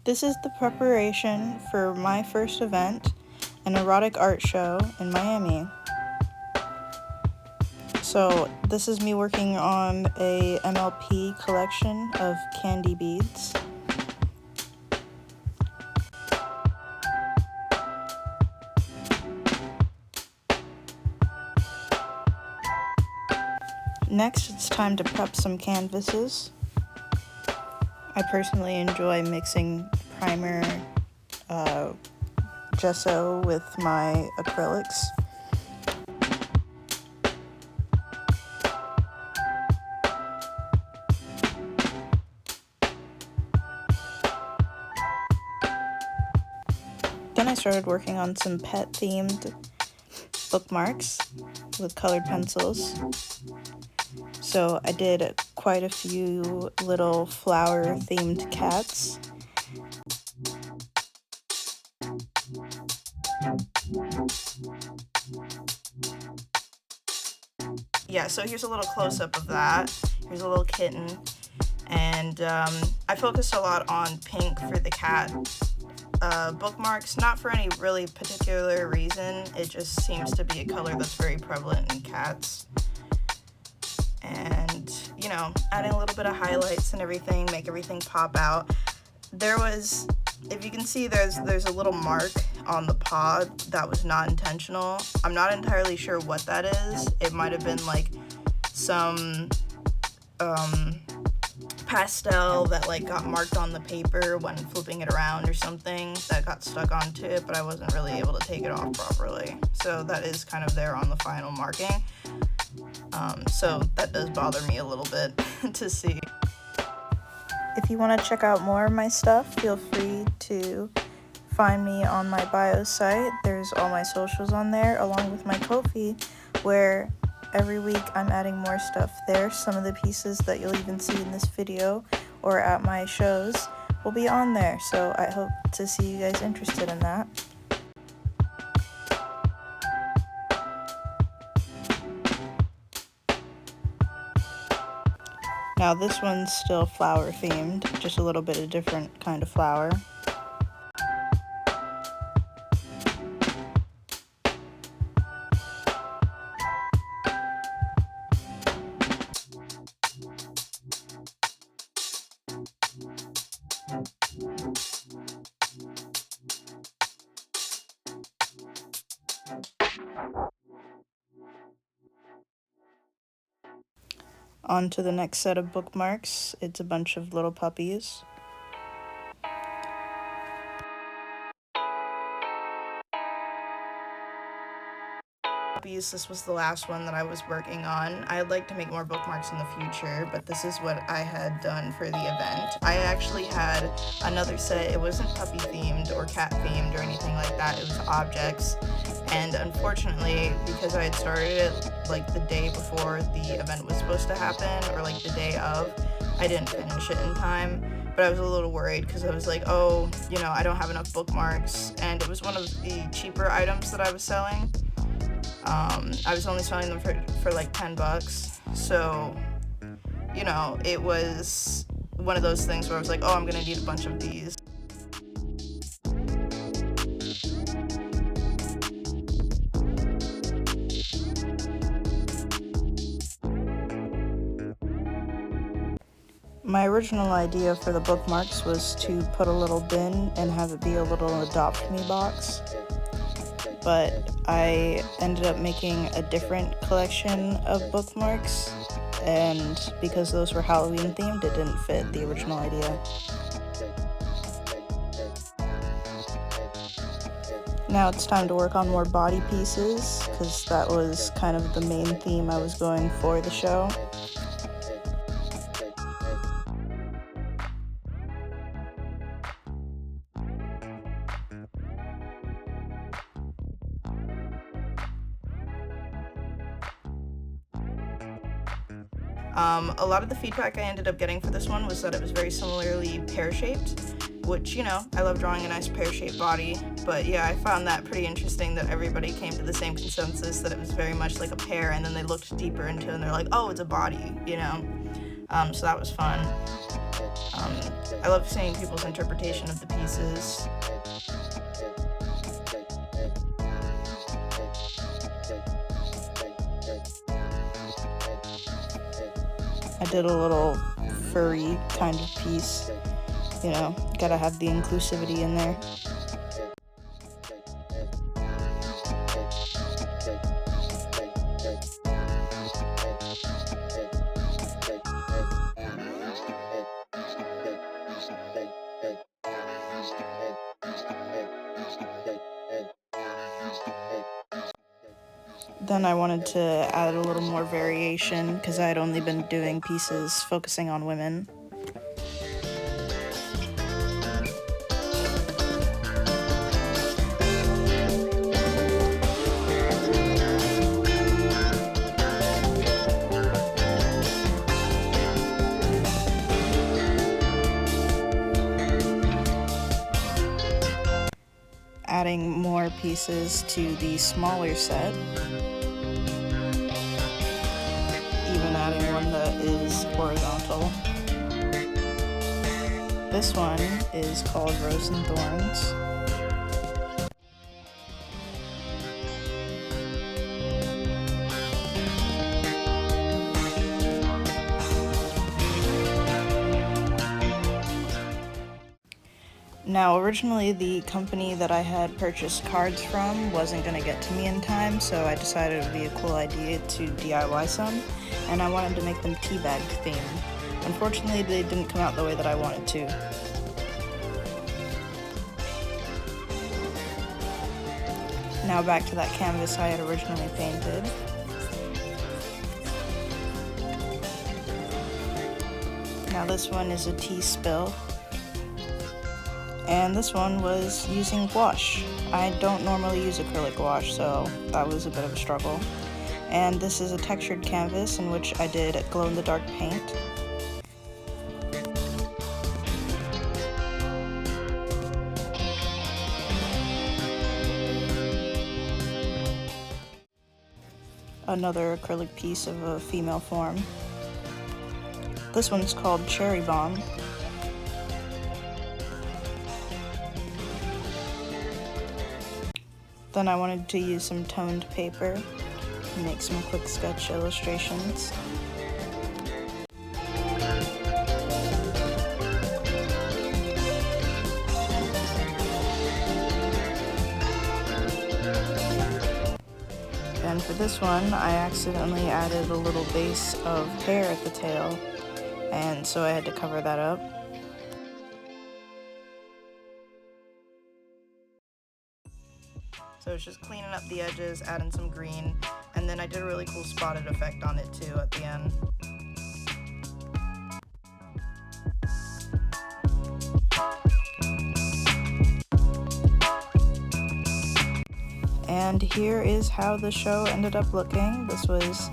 This is the preparation for my first event, an erotic art show in Miami. So this is me working on a MLP collection of candy beads. Next, it's time to prep some canvases. I personally enjoy mixing primer gesso with my acrylics. Then I started working on some pet-themed bookmarks with colored pencils. So I did quite a few little flower-themed cats. Yeah, so here's a little close-up of that. Here's a little kitten. And I focused a lot on pink for the cat bookmarks, not for any really particular reason. It just seems to be a color that's very prevalent in cats. And, you know, adding a little bit of highlights and everything, make everything pop out. There was, if you can see, there's a little mark on the pod that was not intentional. I'm not entirely sure what that is. It might have been like some pastel that like got marked on the paper when flipping it around or something that got stuck onto it, but I wasn't really able to take it off properly. So that is kind of there on the final marking. So that does bother me a little bit to see. If you want to check out more of my stuff, feel free to find me on my bio site. There's all my socials on there, along with my Ko-fi, where every week I'm adding more stuff there. Some of the pieces that you'll even see in this video or at my shows will be on there, so I hope to see you guys interested in that. Now this one's still flower themed, just a little bit of different kind of flower. On to the next set of bookmarks. It's a bunch of little puppies. This was the last one that I was working on. I'd like to make more bookmarks in the future, but this is what I had done for the event. I actually had another set. It wasn't puppy themed or cat themed or anything like that. It was objects. And unfortunately, because I had started it like the day before the event was supposed to happen, or like the day of, I didn't finish it in time. But I was a little worried because I was like, oh, you know, I don't have enough bookmarks. And it was one of the cheaper items that I was selling. I was only selling them for like $10. So, you know, it was one of those things where I was like, oh, I'm gonna need a bunch of these. My original idea for the bookmarks was to put a little bin and have it be a little adopt me box. But I ended up making a different collection of bookmarks, and because those were Halloween themed, it didn't fit the original idea. Now it's time to work on more body pieces, because that was kind of the main theme I was going for the show. A lot of the feedback I ended up getting for this one was that it was very similarly pear-shaped, which, you know, I love drawing a nice pear-shaped body, but yeah, I found that pretty interesting that everybody came to the same consensus that it was very much like a pear, and then they looked deeper into it and they're like, oh, it's a body, you know? So that was fun. I love seeing people's interpretation of the pieces. I did a little furry kind of piece, you know, gotta have the inclusivity in there. Then I wanted to add a little more variation because I had only been doing pieces focusing on women. Adding more pieces to the smaller set. Even adding one that is horizontal. This one is called Rose and Thorns. Now, originally the company that I had purchased cards from wasn't going to get to me in time, so I decided it would be a cool idea to DIY some, and I wanted to make them teabagged themed. Unfortunately, they didn't come out the way that I wanted to. Now back to that canvas I had originally painted. Now this one is a tea spill. And this one was using gouache. I don't normally use acrylic gouache, so that was a bit of a struggle. And this is a textured canvas in which I did glow-in-the-dark paint. Another acrylic piece of a female form. This one's called Cherry Bomb. Then I wanted to use some toned paper and make some quick sketch illustrations. And for this one, I accidentally added a little base of hair at the tail, and so I had to cover that up. So it's just cleaning up the edges, adding some green, and then I did a really cool spotted effect on it too at the end. And here is how the show ended up looking. This was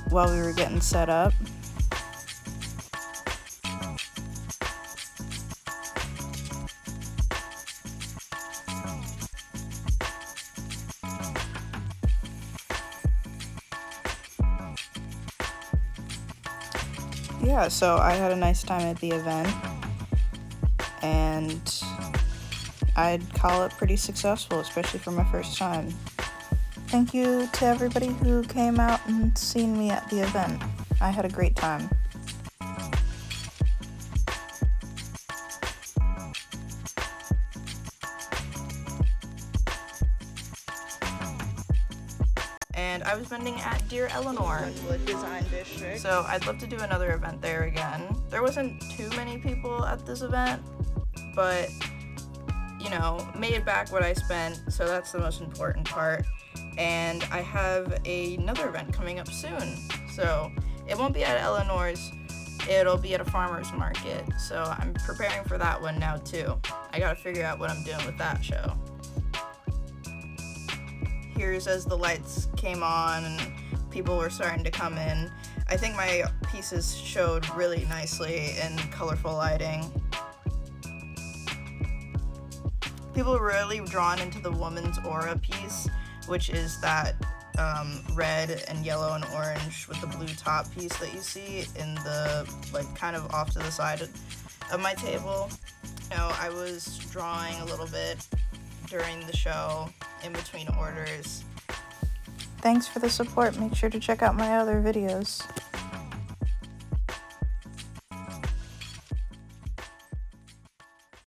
while we were getting set up. Yeah, so I had a nice time at the event, and I'd call it pretty successful, especially for my first time. Thank you to everybody who came out and seen me at the event. I had a great time. And I was vending at Dear Eleanor Design District. So I'd love to do another event there again. There wasn't too many people at this event, but you know, made back what I spent, so that's the most important part. And I have another event coming up soon, so it won't be at Eleanor's, it'll be at a farmer's market, so I'm preparing for that one now too. I gotta figure out what I'm doing with that show. Here's as the lights came on and people were starting to come in. I think my pieces showed really nicely in colorful lighting. People were really drawn into the woman's aura piece, which is that red and yellow and orange with the blue top piece that you see in the, like, kind of off to the side of my table. You know, I was drawing a little bit during the show, in between orders. Thanks for the support. Make sure to check out my other videos.